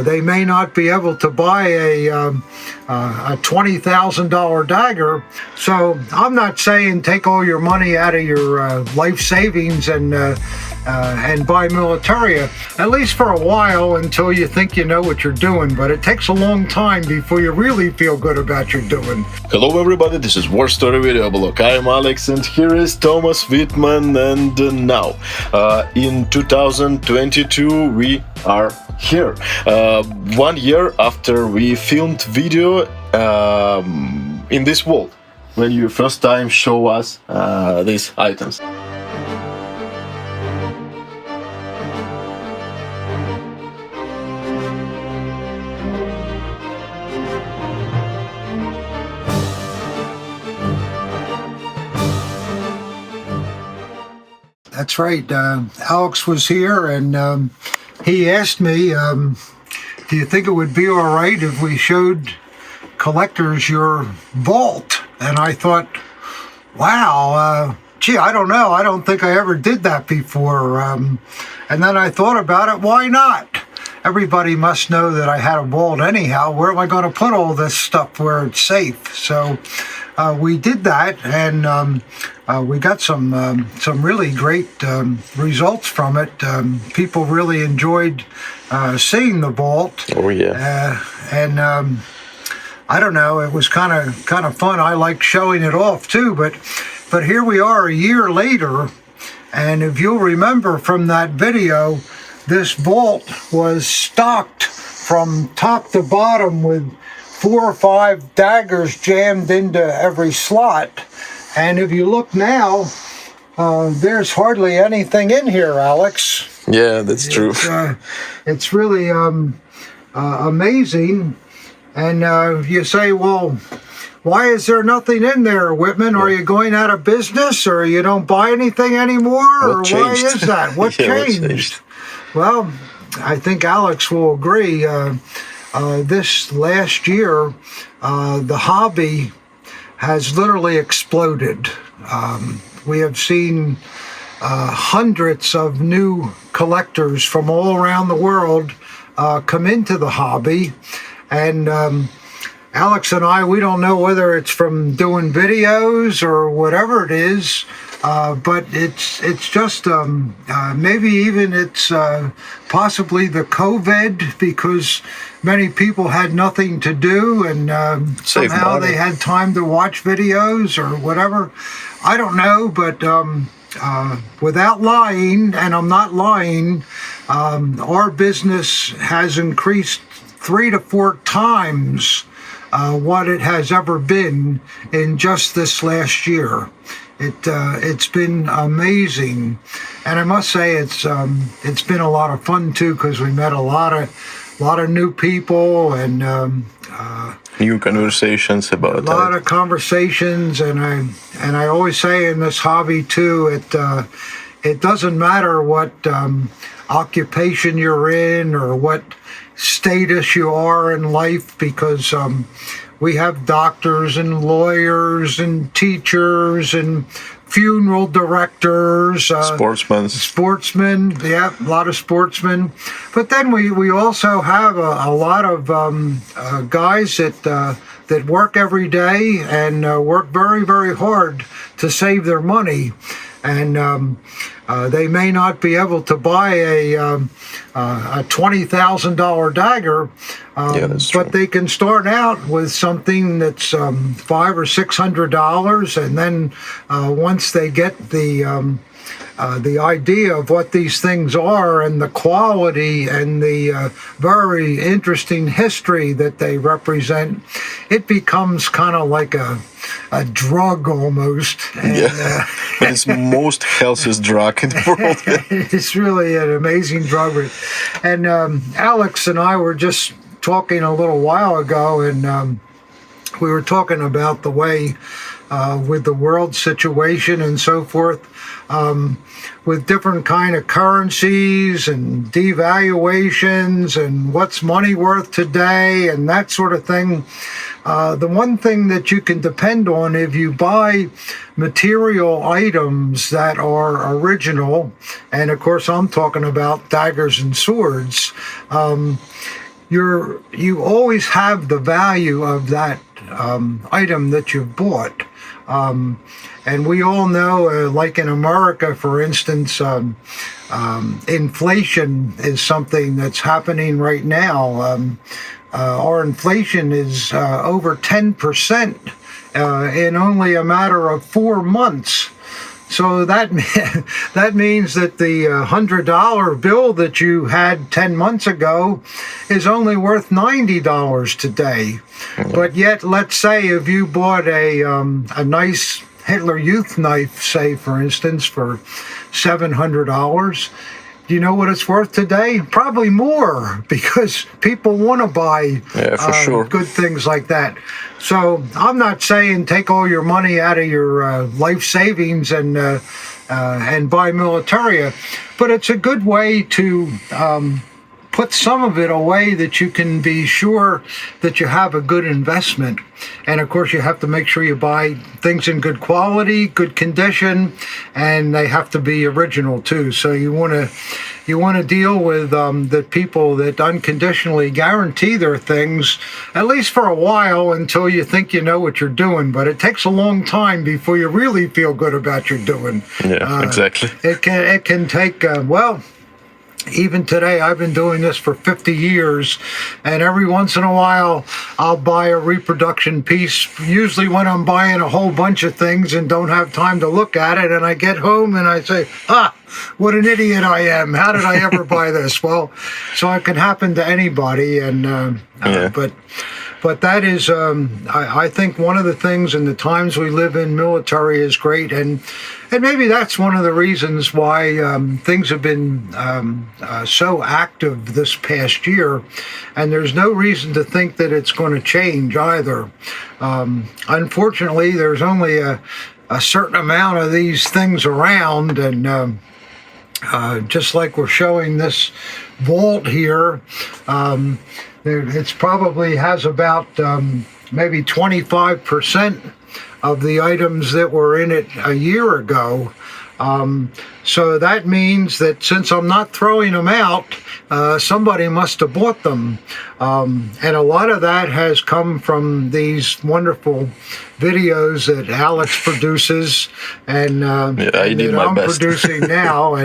They may not be able to buy a $20,000 dagger. So I'm not saying take all your money out of your life savings and buy militaria, at least for a while until you think you know what you're doing. But it takes a long time before you really feel good about your doing. Hello everybody, this is War Story Video Blog. I am Alex and here is Thomas Wittmann, and now in 2022 we are here. 1 year after we filmed video in this vault, when you first time show us these items. That's right. Alex was here, and he asked me, do you think it would be all right if we showed collectors your vault? And I thought, wow, gee, I don't know. I don't think I ever did that before. And then I thought about it. Why not? Everybody must know that I had a vault anyhow. Where am I going to put all this stuff where it's safe? So we did that, and we got some really great results from it. People really enjoyed seeing the vault. Oh yeah. And I don't know, it was kind of fun. I like showing it off too. But here we are a year later, and if you'll remember from that video, this vault was stocked from top to bottom with 4 or 5 daggers jammed into every slot. And if you look now, there's hardly anything in here, Alex. Yeah, that's true. It's really amazing. And you say, well, why is there nothing in there, Wittmann? Are you going out of business, or you don't buy anything anymore? Or why is that? What changed? Well, I think Alex will agree. This last year, the hobby has literally exploded. We have seen hundreds of new collectors from all around the world come into the hobby. And Alex and I, we don't know whether it's from doing videos or whatever it is, but it's just maybe even it's possibly the COVID, because many people had nothing to do, and somehow they had time to watch videos or whatever. I don't know, but without lying, and I'm not lying, our business has increased 3 to 4 times what it has ever been in just this last year. It's been amazing, and I must say it's been a lot of fun too, because we met a lot of new people, and new conversations about a lot of conversations. And I always say in this hobby too, it doesn't matter what occupation you're in or what status you are in life, because we have doctors and lawyers and teachers and funeral directors, sportsmen, yeah, a lot of sportsmen. But then we also have a lot of guys that work every day and work very, very hard to save their money. And they may not be able to buy a $20,000 dagger, but they can start out with something that's $500 or $600, and then once they get the idea of what these things are and the quality and the very interesting history that they represent, it becomes kind of like a drug almost. And, yeah, it's most healthiest drug in the world. It's really an amazing drug. And Alex and I were just talking a little while ago, and we were talking about the way with the world situation and so forth, with different kind of currencies and devaluations and what's money worth today and that sort of thing. The one thing that you can depend on if you buy material items that are original, and of course I'm talking about daggers and swords, you always have the value of that item that you've bought. And we all know, like in America, for instance, inflation is something that's happening right now. Our inflation is over 10% in only a matter of 4 months. So that means that the $100 bill that you had 10 months ago is only worth $90 today. But yet, let's say if you bought a nice Hitler Youth knife, say for instance, for $700, do you know what it's worth today? Probably more, because people want to buy good things like that. So I'm not saying take all your money out of your life savings and buy militaria, but it's a good way to put some of it away that you can be sure that you have a good investment. And of course, you have to make sure you buy things in good quality, good condition, and they have to be original too. So you want to deal with the people that unconditionally guarantee their things, at least for a while, until you think you know what you're doing. But it takes a long time before you really feel good about what you're doing. Yeah, exactly. It can take even today, I've been doing this for 50 years, and every once in a while, I'll buy a reproduction piece, usually when I'm buying a whole bunch of things and don't have time to look at it, and I get home and I say, what an idiot I am. How did I ever buy this? Well, so it can happen to anybody, and but that is, I think, one of the things in the times we live in, military is great, and maybe that's one of the reasons why things have been so active this past year, and there's no reason to think that it's going to change either. Unfortunately, there's only a certain amount of these things around, and just like we're showing this vault here, it's probably has about maybe 25% of the items that were in it a year ago. So that means that since I'm not throwing them out, somebody must have bought them. And a lot of that has come from these wonderful videos that Alex produces and that I'm producing now.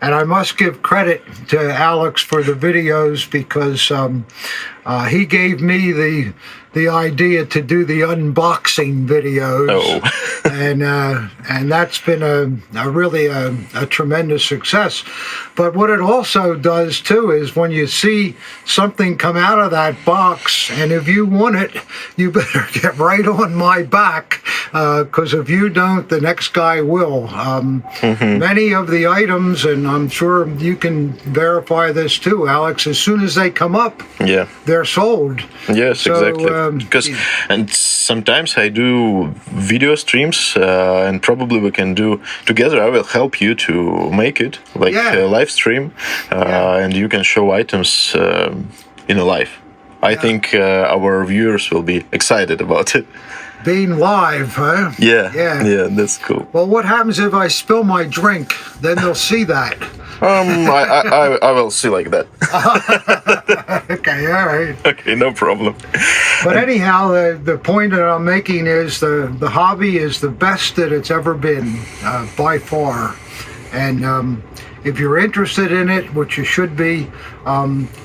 And I must give credit to Alex for the videos, because he gave me the idea to do the unboxing videos, and that's been a really tremendous success. But what it also does too is when you see something come out of that box, and if you want it, you better get right on my back, because if you don't, the next guy will. Many of the items, and I'm sure you can verify this too, Alex, as soon as they come up, they're sold. Yes, so, exactly. Because and sometimes I do video streams, and probably we can do together. I will help you to make it like a live stream, and you can show items in a live. I think our viewers will be excited about it. Being live, huh? Yeah, that's cool. Well, what happens if I spill my drink? Then they'll see that. I will see like that. Okay, all right. Okay, no problem. But anyhow, the point that I'm making is the hobby is the best that it's ever been, by far. And if you're interested in it, which you should be,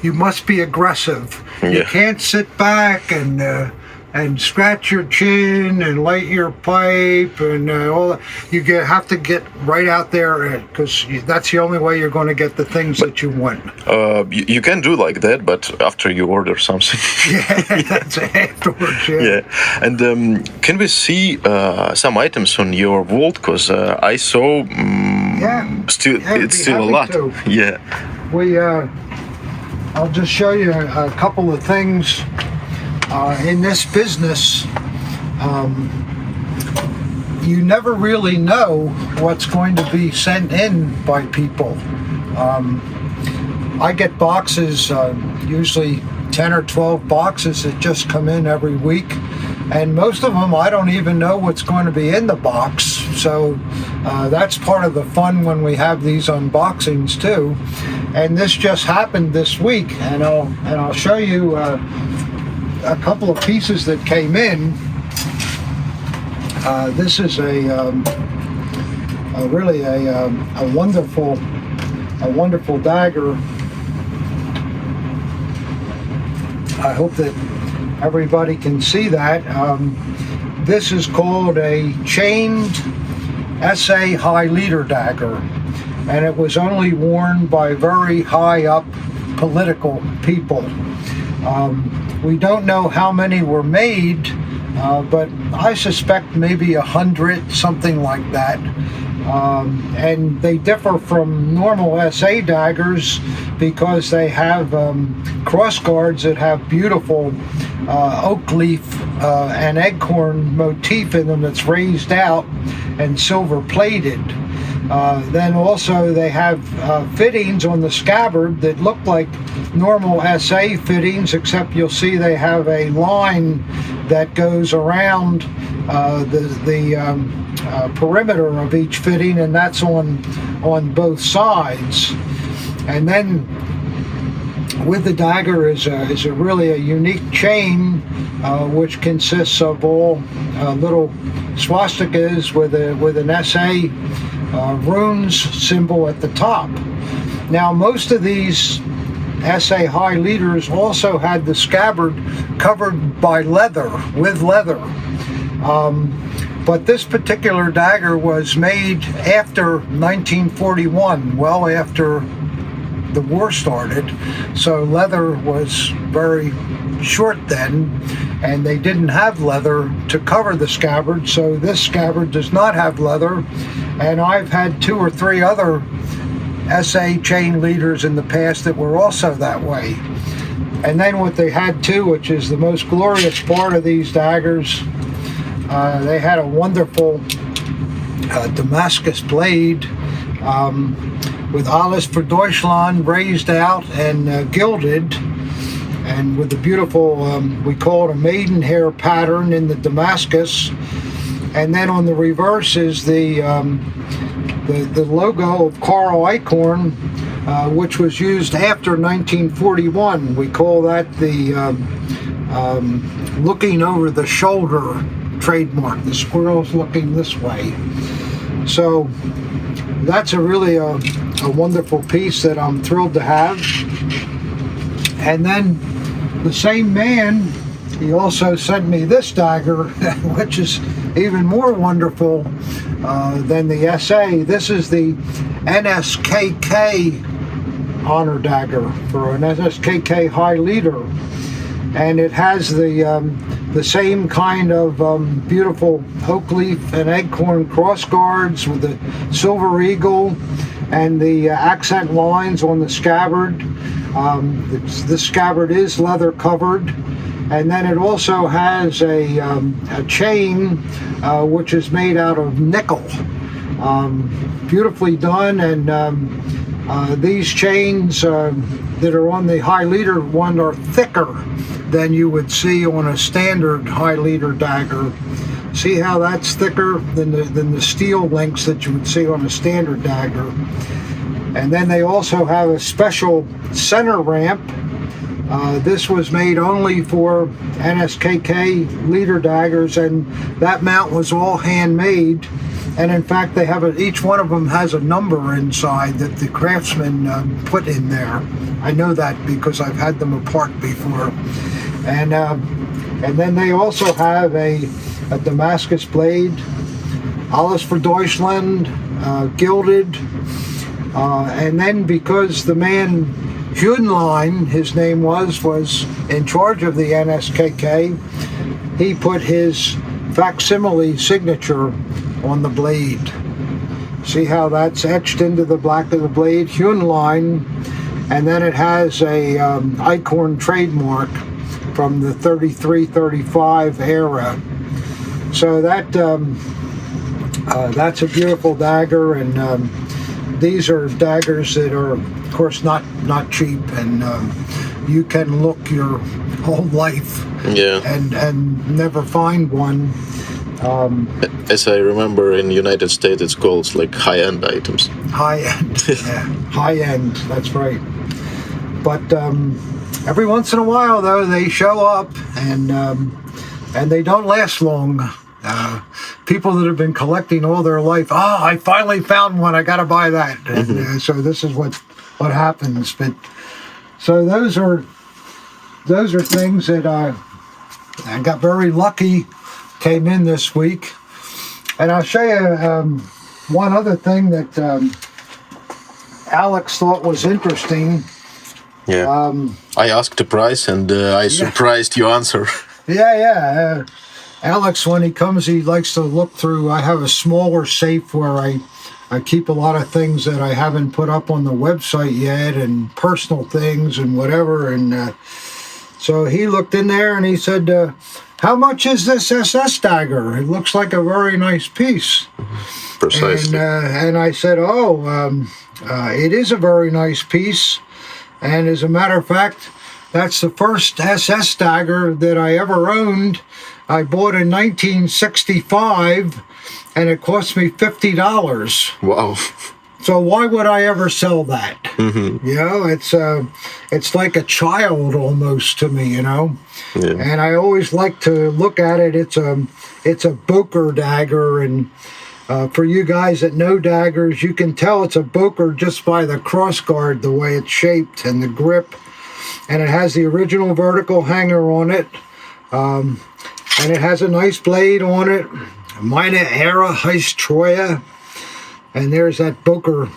you must be aggressive. You can't sit back and scratch your chin and light your pipe and all that. You have to get right out there, because that's the only way you're going to get the things that you want. You can do like that, but after you order something. That's afterwards. And can we see some items on your vault? Because I saw it's still a lot. I'll just show you a couple of things. In this business, you never really know what's going to be sent in by people. I get boxes, usually 10 or 12 boxes that just come in every week, and most of them I don't even know what's going to be in the box. So that's part of the fun when we have these unboxings too. and this just happened this week, and I'll show you a couple of pieces that came in. This is really a wonderful dagger. I hope that everybody can see that. This is called a chained SA high leader dagger, and it was only worn by very high up political people. We don't know how many were made, but I suspect maybe 100, something like that. And they differ from normal SA daggers because they have cross guards that have beautiful oak leaf and acorn motif in them that's raised out and silver plated. Then also they have fittings on the scabbard that look like normal SA fittings, except you'll see they have a line that goes around the perimeter of each fitting, and that's on both sides. And then with the dagger is a really a unique chain, which consists of all little swastikas with an SA runes symbol at the top. Now, most of these SA high leaders also had the scabbard covered by leather, with leather. But this particular dagger was made after 1941, well after the war started, so leather was very short then, and they didn't have leather to cover the scabbard, so this scabbard does not have leather. And I've had 2 or 3 other SA chain leaders in the past that were also that way. And then what they had too, which is the most glorious part of these daggers, they had a wonderful Damascus blade with Alles für Deutschland raised out and gilded, and with the beautiful, we call it a maidenhair pattern in the Damascus. And then on the reverse is the logo of Carl Eichhorn, which was used after 1941. We call that the looking over the shoulder trademark. The squirrel's looking this way. So that's a really a wonderful piece that I'm thrilled to have. And then the same man, he also sent me this dagger, which is even more wonderful than the SA. This is the Nskk honor dagger for an Nskk high leader, and it has the same kind of beautiful oak leaf and acorn cross guards with the silver eagle and the accent lines on the scabbard. This scabbard is leather covered, and then it also has a chain which is made out of nickel. Beautifully done, and these chains that are on the high leader one are thicker than you would see on a standard high leader dagger. See how that's thicker than the steel links that you would see on a standard dagger. And then they also have a special center ramp. This was made only for Nskk leader daggers, and that mount was all handmade. And in fact, they have each one of them has a number inside that the craftsman put in there. I know that because I've had them apart before. And then they also have a Damascus blade, Alles für Deutschland, gilded. And then because the man Wittmann, his name was in charge of the Nskk, he put his facsimile signature on the blade. See how that's etched into the black of the blade, Wittmann, and then it has a Eichhorn trademark from the 33-35 era. So that that's a beautiful dagger, and these are daggers that are, of course, not cheap, and you can look your whole life and never find one As I remember, in United States, it's called like high-end items. High-end, yeah, high-end, that's right. But every once in a while, though, they show up, and they don't last long. People that have been collecting all their life, I finally found one, I got to buy that. And so this is what happens. But so those are things that I got very lucky came in this week. And I'll show you one other thing that Alex thought was interesting. Yeah. I asked the price, and I surprised your answer. Yeah. Alex, when he comes, he likes to look through. I have a smaller safe where I keep a lot of things that I haven't put up on the website yet, and personal things and whatever. And so he looked in there and he said, how much is this SS Dagger? It looks like a very nice piece. Precisely. And I said, it is a very nice piece. And as a matter of fact, that's the first SS Dagger that I ever owned. I bought in 1965, and it cost me $50. Wow. So why would I ever sell that? Mm-hmm. You know, it's like a child almost to me, you know. Yeah. And I always like to look at it. It's a Boker dagger, and for you guys that know daggers, you can tell it's a Boker just by the crossguard, the way it's shaped, and the grip. And it has the original vertical hanger on it. And it has a nice blade on it. Meine Ehre heißt Troja. And there's that Boker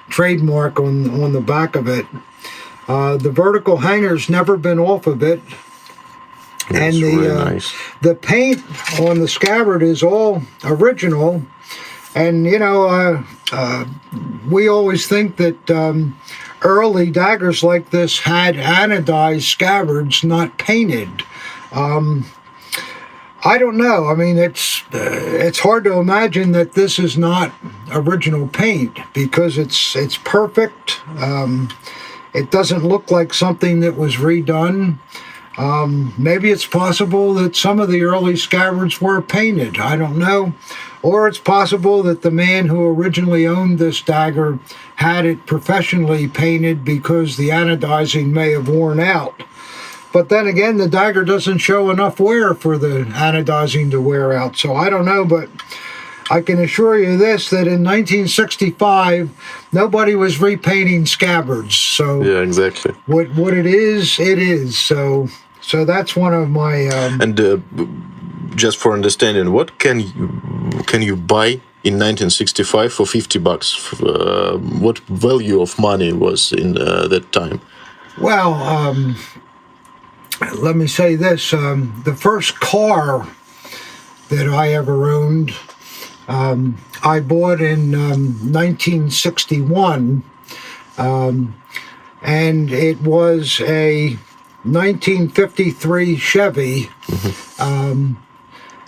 trademark on the back of it. The vertical hanger's never been off of it. That's and really nice. The paint on the scabbard is all original. And, you know, we always think that early daggers like this had anodized scabbards, not painted. I don't know. I mean, it's hard to imagine that this is not original paint because it's perfect. It doesn't look like something that was redone. Maybe it's possible that some of the early scabbards were painted. I don't know. Or it's possible that the man who originally owned this dagger had it professionally painted because the anodizing may have worn out. But then again, the dagger doesn't show enough wear for the anodizing to wear out. So I don't know, but I can assure you this, that in 1965, nobody was repainting scabbards. So yeah, exactly. What it is, it is. So that's one of my... And just for understanding, what can you buy in 1965 for $50? What value of money was in that time? Well, let me say this. The first car that I ever owned, I bought in 1961, and it was a 1953 Chevy,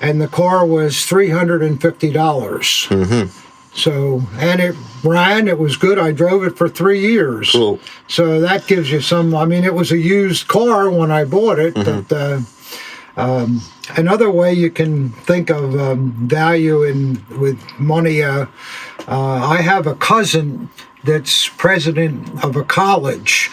and the car was $350. Mm-hmm. So, and it ran, it was good. I drove it for 3 years. Cool. So that gives you some, I mean, it was a used car when I bought it, but another way you can think of value with money, I have a cousin that's president of a college,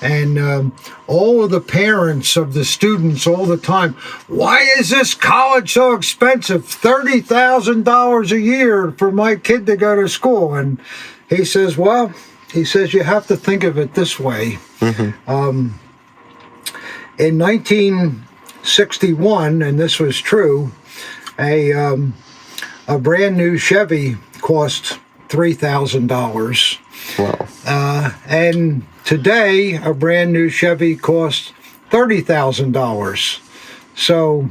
and all of the parents of the students all the time, why is this college so expensive? $30,000 a year for my kid to go to school. And he says, you have to think of it this way. Mm-hmm. In 1961, and this was true, a brand new Chevy cost $3,000. Wow. And today, a brand new Chevy costs $30,000. So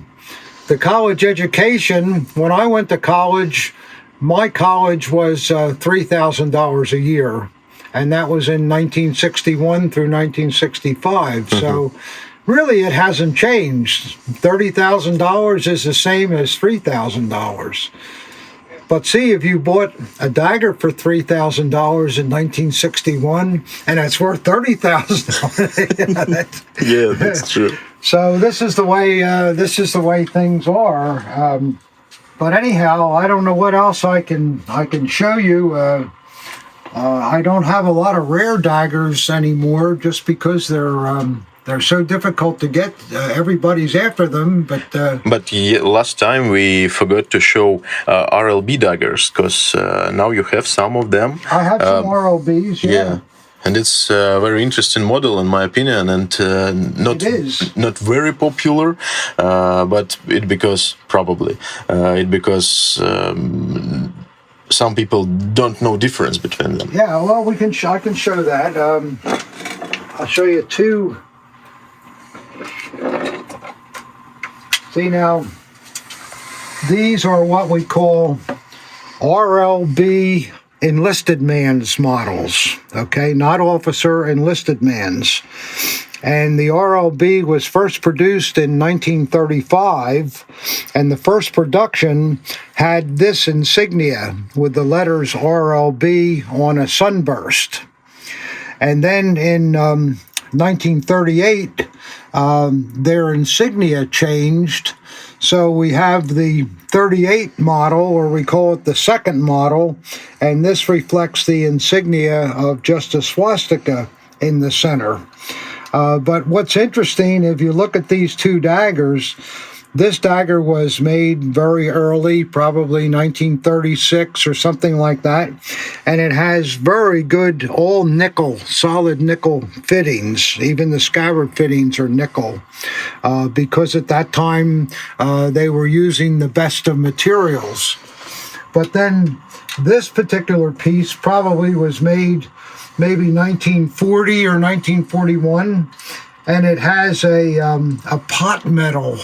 the college education, when I went to college, my college was $3,000 a year. And that was in 1961 through 1965. Mm-hmm. So really, it hasn't changed. $30,000 is the same as $3,000. But see, if you bought a dagger for $3,000 in 1961, and it's worth $30,000. Yeah, that's true. So this is the way things are. But anyhow, I don't know what else I can show you. I don't have a lot of rare daggers anymore, just because they're so difficult to get. Everybody's after them, but last time we forgot to show RLB daggers, because now you have some of them. I have some RLBs. Yeah. And it's a very interesting model, in my opinion, and not very popular, but because some people don't know difference between them. Yeah, well, I can show that. I'll show you two. See, now, these are what we call RLB enlisted man's models, okay? Not officer, enlisted man's. And the RLB was first produced in 1935, and the first production had this insignia with the letters RLB on a sunburst. And then in 1938, their insignia changed. So we have the 38 model, or we call it the second model, and this reflects the insignia of just a swastika in the center. But what's interesting, if you look at these two daggers, this dagger was made very early, probably 1936 or something like that, and it has very good all nickel, solid nickel fittings. Even the scabbard fittings are nickel, because at that time they were using the best of materials. But then this particular piece probably was made maybe 1940 or 1941, and it has a pot metal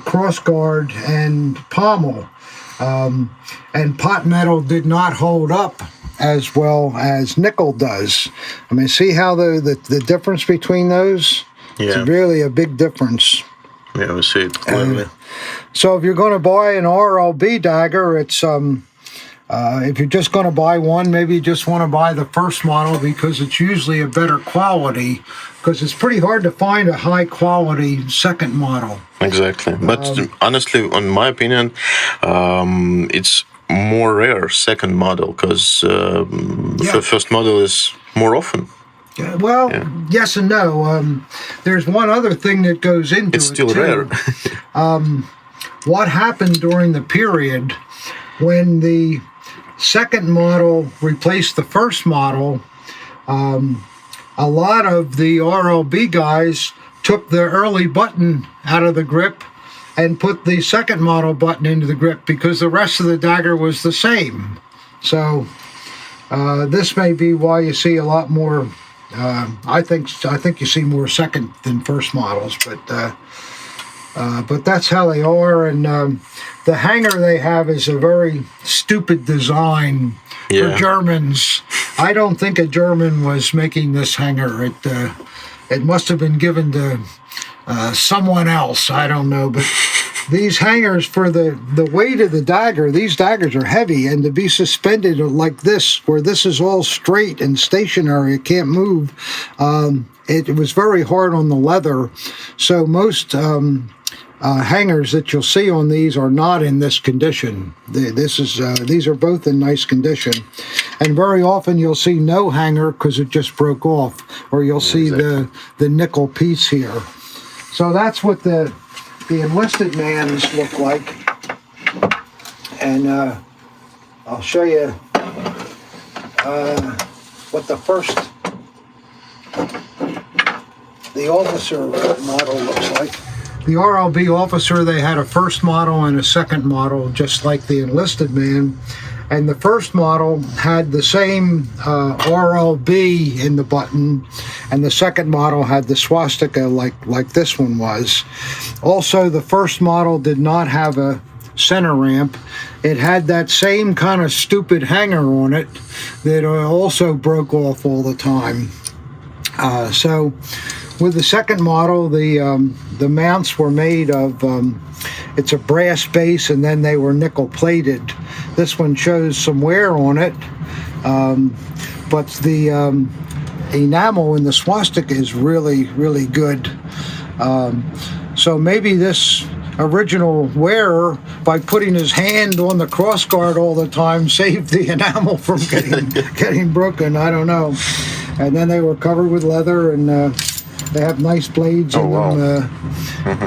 crossguard and pommel, and pot metal did not hold up as well as nickel does. I mean, see how the difference between those? Yeah. It's really a big difference. Yeah, we see it clearly. So if you're going to buy an RLB dagger, it's if you're just going to buy one, maybe you just want to buy the first model, because it's usually a better quality, because it's pretty hard to find a high quality second model. Exactly. But honestly, in my opinion, it's more rare second model, because the first model is more often. Well, yes and no. There's one other thing that goes into it. It's still too. rare. What happened during the period when the second model replaced the first model? A lot of the RLB guys took the early button out of the grip and put the second model button into the grip, because the rest of the dagger was the same. So this may be why you see a lot more. I think you see more second than first models, but that's how they are. And the hanger they have is a very stupid design for Germans. I don't think a German was making this hanger. It must have been given to someone else. I don't know, but these hangers, for the weight of the dagger, these daggers are heavy, and to be suspended like this, where this is all straight and stationary, it can't move, it was very hard on the leather. So most hangers that you'll see on these are not in this condition. These are both in nice condition, and very often you'll see no hanger because it just broke off, or you'll see the nickel piece here. So that's what the enlisted mans look like, and I'll show you what the officer model looks like. The RLB officer, they had a first model and a second model, just like the enlisted man. And the first model had the same RLB in the button, and the second model had the swastika like this one was. Also, the first model did not have a center ramp. It had that same kind of stupid hanger on it that also broke off all the time. So with the second model, the mounts were made of, it's a brass base, and then they were nickel plated. This one shows some wear on it, but the enamel in the swastika is really, really good. So maybe this original wearer by putting his hand on the crossguard all the time saved the enamel from getting broken. I don't know. And then they were covered with leather, and they have nice blades in them.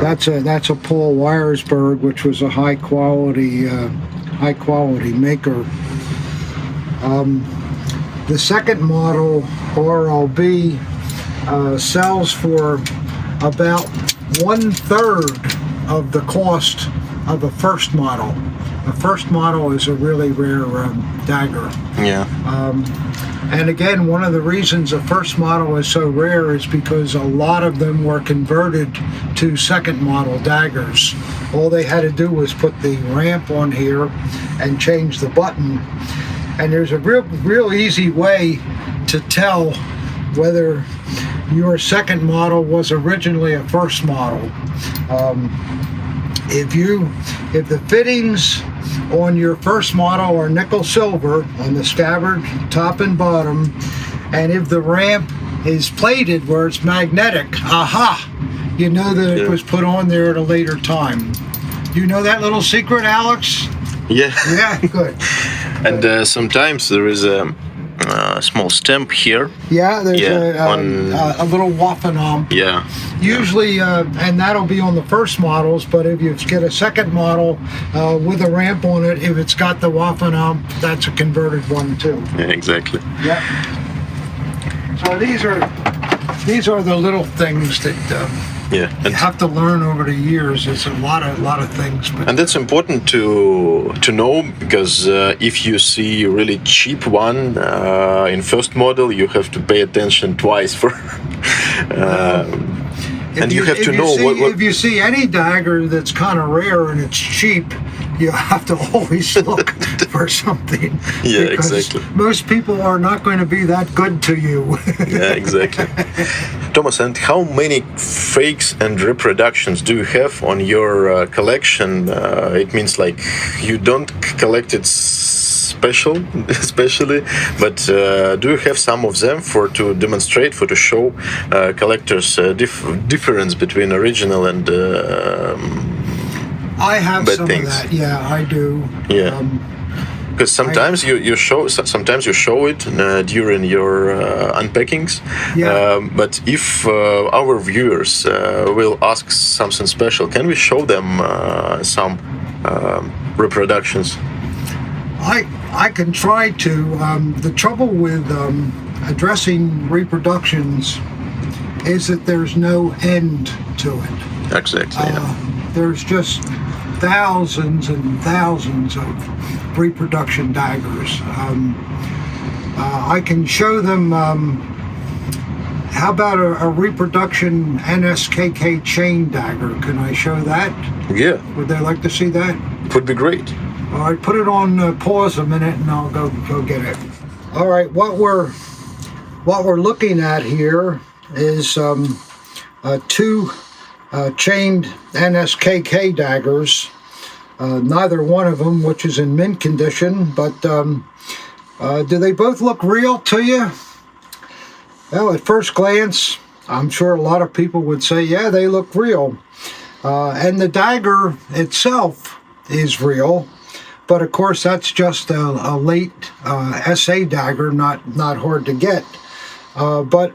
That's a Paul Weiersberg, which was a high quality maker. The second model, RLB, sells for about 1/3 of the cost of the first model. The first model is a really rare dagger. Yeah. And again, one of the reasons the first model is so rare is because a lot of them were converted to second model daggers. All they had to do was put the ramp on here and change the button. And there's a real easy way to tell whether your second model was originally a first model. If the fittings on your first model are nickel silver on the scabbard top and bottom, and if the ramp is plated where it's magnetic, you know that it was put on there at a later time. You know that little secret, Alex? Yeah. Yeah, good. And sometimes there is a small stamp here. Yeah, there's a little Waffenamp. Yeah. Usually, and that'll be on the first models, but if you get a second model with a ramp on it, if it's got the Waffenamp, that's a converted one too. Yeah, exactly. Yeah. So these are the little things that you have to learn over the years. It's a lot of things. But and that's important to know, because if you see a really cheap one in first model, you have to pay attention twice for. And you have to know what. If you see any dagger that's kind of rare and it's cheap, you have to always look for something. Yeah, exactly. Most people are not going to be that good to you. Yeah, exactly. Thomas, and how many fakes and reproductions do you have on your collection? It means like you don't collect it especially, but do you have some of them to demonstrate, to show collectors difference between original and I have bad some things? of that. Yeah, I do. Yeah. Because sometimes you show it during your unpackings. Yeah. But if our viewers will ask something special, can we show them some reproductions? I can try to. The trouble with addressing reproductions is that there's no end to it. Exactly. There's just thousands and thousands of reproduction daggers. I can show them. How about a reproduction Nskk chain dagger? Can I show that? Yeah. Would they like to see that? It would be great. All right, put it on pause a minute, and I'll go get it. All right, what we're looking at here is two chained Nskk daggers. Neither one of them, which is in mint condition, but do they both look real to you? Well, at first glance, I'm sure a lot of people would say, yeah, they look real. And the dagger itself is real. But of course, that's just a late SA dagger, not hard to get. But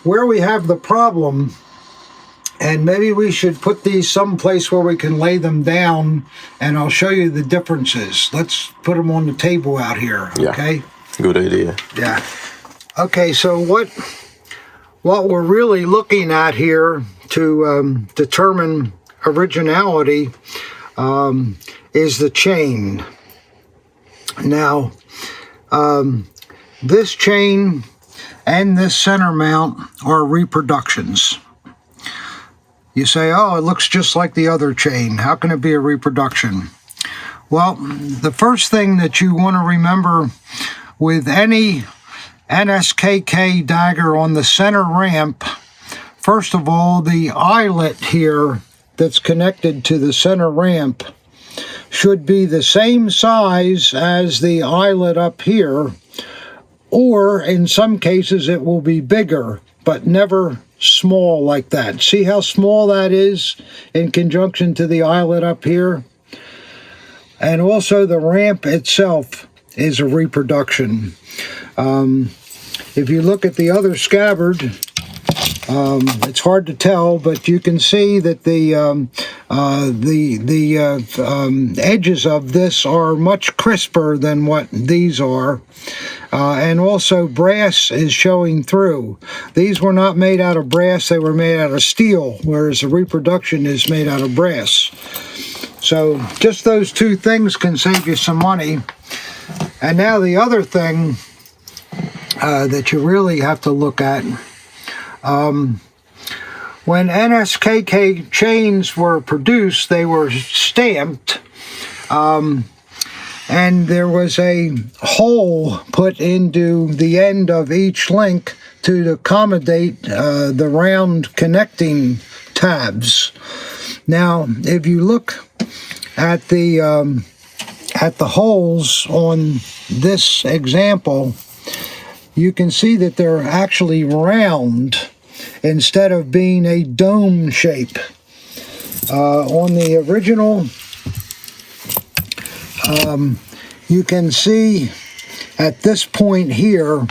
where we have the problem, and maybe we should put these someplace where we can lay them down, and I'll show you the differences. Let's put them on the table out here, okay? Good idea. Yeah. Okay, so what we're really looking at here to determine originality is the chain. Now, this chain and this center mount are reproductions. You say, oh, it looks just like the other chain. How can it be a reproduction? Well, the first thing that you want to remember with any Nskk dagger on the center ramp, first of all, the eyelet here that's connected to the center ramp should be the same size as the eyelet up here, or in some cases it will be bigger, but never small like that. See how small that is in conjunction to the eyelet up here? and also the ramp itself is a reproduction. If you look at the other scabbard, it's hard to tell, but you can see that the edges of this are much crisper than what these are. And also brass is showing through. These were not made out of brass, they were made out of steel, whereas the reproduction is made out of brass. So just those two things can save you some money. And now the other thing that you really have to look at, when Nskk chains were produced, they were stamped, and there was a hole put into the end of each link to accommodate the round connecting tabs. Now, if you look at the holes on this example, you can see that they're actually round instead of being a dome shape. On the original, you can see at this point here,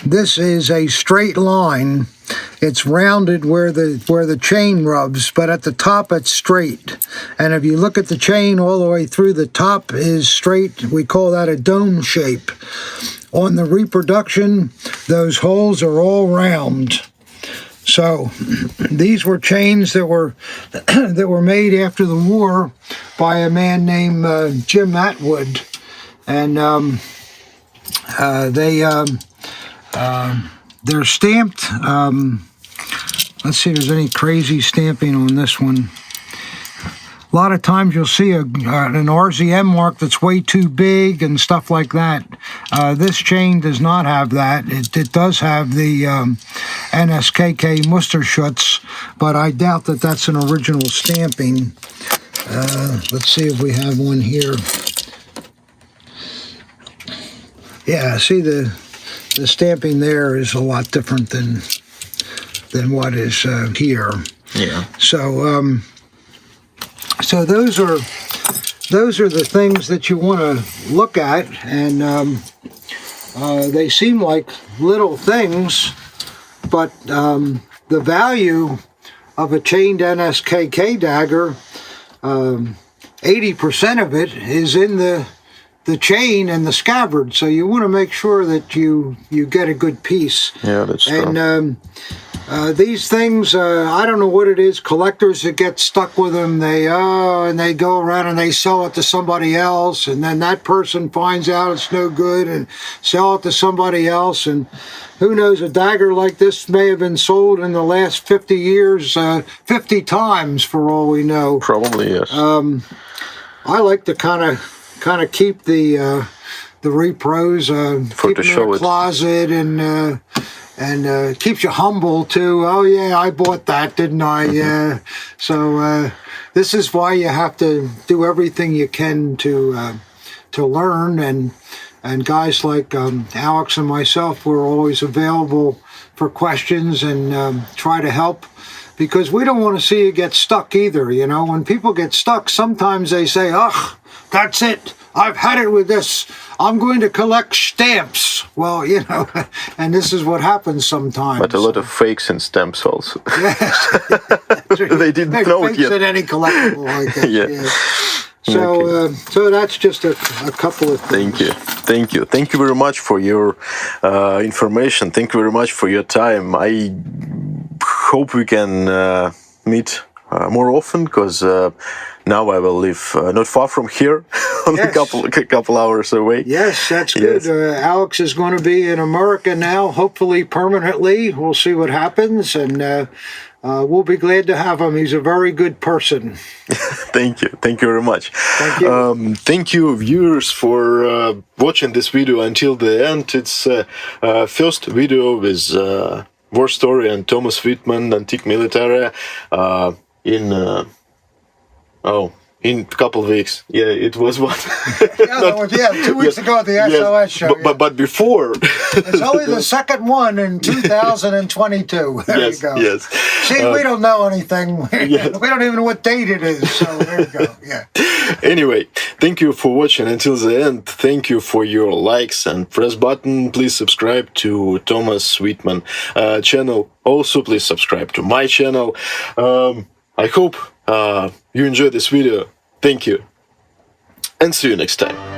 this is a straight line. It's rounded where the chain rubs, but at the top it's straight. And if you look at the chain all the way through, the top is straight. We call that a dome shape. On the reproduction, those holes are all round. So these were chains that were made after the war by a man named Jim Atwood, and they're stamped. Let's see if there's any crazy stamping on this one. A lot of times you'll see an RZM mark that's way too big and stuff like that. This chain does not have that. It does have the Nskk Musterschutz, but I doubt that that's an original stamping. Let's see if we have one here. Yeah, see the stamping there is a lot different than what is here. Yeah. So those are the things that you want to look at, and they seem like little things, but the value of a chained Nskk dagger, 80% of it is in the chain and the scabbard, so you want to make sure that you get a good piece. Yeah, that's true. And these things, I don't know what it is, collectors that get stuck with them, they go around and they sell it to somebody else, and then that person finds out it's no good and sell it to somebody else, and who knows, a dagger like this may have been sold in the last 50 years 50 times for all we know. Probably, yes. I like to kind of keep the repros, keep them in a closet, and keeps you humble too. Oh yeah, I bought that, didn't I? Yeah. So this is why you have to do everything you can to learn, and guys like Alex and myself, we're always available for questions and try to help, because we don't want to see you get stuck either. You know, when people get stuck, sometimes they say, "Ugh, that's it. I've had it with this. I'm going to collect stamps." Well, you know, and this is what happens sometimes. But a lot of fakes and stamps also. Yes. They didn't know it yet. Fakes in any collectible like that. Yeah. Yeah. So, Okay. So that's just a couple of things. Thank you very much for your information. Thank you very much for your time. I hope we can meet more often, because now I will live not far from here, only Yes. a couple hours away. Yes, that's good. Yes. Alex is going to be in America now, hopefully permanently. We'll see what happens, and we'll be glad to have him. He's a very good person. Thank you very much. Thank you. Thank you, viewers, for watching this video until the end. It's first video with War Story and Thomas Wittmann, Antique Military, in a couple of weeks. Yeah, it was one. 2 weeks ago at the SOS show. But before. It's only the second one in 2022. There Yes, you go. yes. See, we don't know anything. Yes. We don't even know what date it is. So there you go. Yeah. Anyway, thank you for watching until the end. Thank you for your likes and press button. Please subscribe to Thomas Wittmann channel. Also, please subscribe to my channel. I hope you enjoyed this video. Thank you, and see you next time.